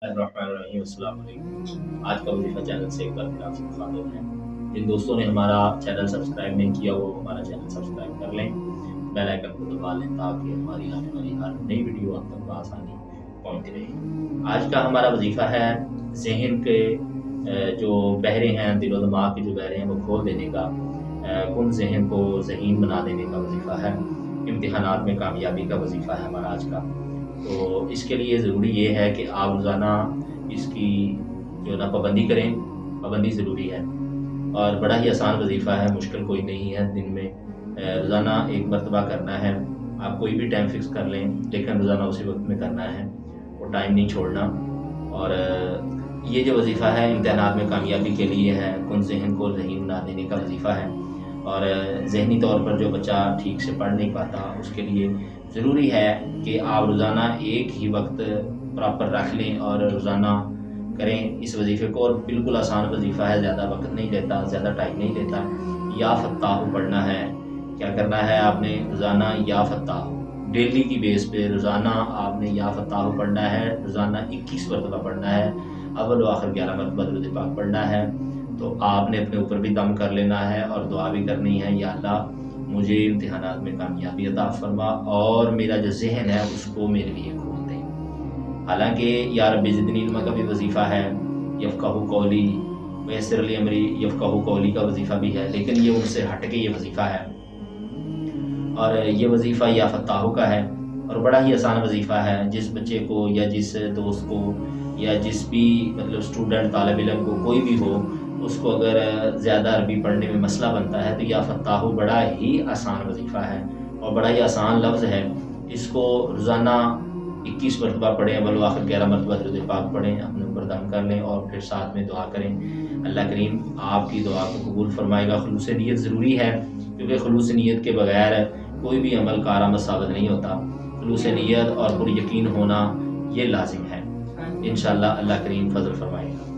الرحمن السلام علیکم۔ آج کا وظیفہ چینل سے ایک بار پھر آپ سے مخاطب ہیں۔ جن دوستوں نے ہمارا چینل سبسکرائب نہیں کیا وہ ہمارا چینل سبسکرائب کر لیں، بیل آئکن کو دبا لیں تاکہ ہماری آنے والی ہر نئی ویڈیو آپ تک بآسانی پہنچتی رہے۔ آج کا ہمارا وظیفہ ہے ذہن کے جو بہرے ہیں، دل و دماغ کے جو بہرے ہیں وہ کھول دینے کا، کن ذہن کو ذہین بنا دینے کا وظیفہ ہے۔ امتحانات میں کامیابی کا وظیفہ ہے ہمارا آج کا۔ تو اس کے لیے ضروری یہ ہے کہ آپ روزانہ اس کی جو نا پابندی کریں، پابندی ضروری ہے اور بڑا ہی آسان وظیفہ ہے، مشکل کوئی نہیں ہے۔ دن میں روزانہ ایک مرتبہ کرنا ہے۔ آپ کوئی بھی ٹائم فکس کر لیں لیکن روزانہ اسی وقت میں کرنا ہے، وہ ٹائم نہیں چھوڑنا۔ اور یہ جو وظیفہ ہے امتحانات میں کامیابی کے لیے ہے، کن ذہن کو ذہین بنا دینے کا وظیفہ ہے۔ اور ذہنی طور پر جو بچہ ٹھیک سے پڑھ نہیں پاتا اس کے لیے ضروری ہے کہ آپ روزانہ ایک ہی وقت پراپر رکھ لیں اور روزانہ کریں اس وظیفے کو۔ اور بالکل آسان وظیفہ ہے، زیادہ وقت نہیں لیتا، زیادہ ٹائم نہیں لیتا۔ یا فتح پڑھنا ہے۔ کیا کرنا ہے آپ نے؟ روزانہ یا فتح ڈیلی کی بیس پہ روزانہ آپ نے یا فتح پڑھنا ہے، روزانہ 21 مرتبہ پڑھنا ہے، اول و آخر 11 مرتبہ درود پاک پڑھنا ہے۔ تو آپ نے اپنے اوپر بھی دم کر لینا ہے اور دعا بھی کرنی ہے، یا اللہ مجھے امتحانات میں کامیابی عطا فرما اور میرا جو ذہن ہے اس کو میرے لیے کھول دے۔ حالانکہ یا رب زدنی علما کا بھی وظیفہ ہے، یفقہوا قولی ویسر لی امری یفقہوا قولی کا وظیفہ بھی ہے، لیکن یہ ان سے ہٹ کے یہ وظیفہ ہے اور یہ وظیفہ یا فتح کا ہے اور بڑا ہی آسان وظیفہ ہے۔ جس بچے کو یا جس دوست کو یا جس بھی مطلب اسٹوڈنٹ طالب علم کو کوئی بھی ہو، اس کو اگر زیادہ عربی پڑھنے میں مسئلہ بنتا ہے تو یا فتح بڑا ہی آسان وظیفہ ہے اور بڑا ہی آسان لفظ ہے۔ اس کو روزانہ 21 مرتبہ پڑھیں، اول و آخر 11 مرتبہ درود پاک پڑھیں، اپنے اوپر دم کر لیں اور پھر ساتھ میں دعا کریں۔ اللہ کریم آپ کی دعا کو قبول فرمائے گا۔ خلوص نیت ضروری ہے کیونکہ خلوص نیت کے بغیر کوئی بھی عمل کارآمد ثابت نہیں ہوتا۔ خلوص نیت اور پر یقین ہونا یہ لازم ہے۔ انشاءاللہ اللہ کریم فضل فرمائے گا۔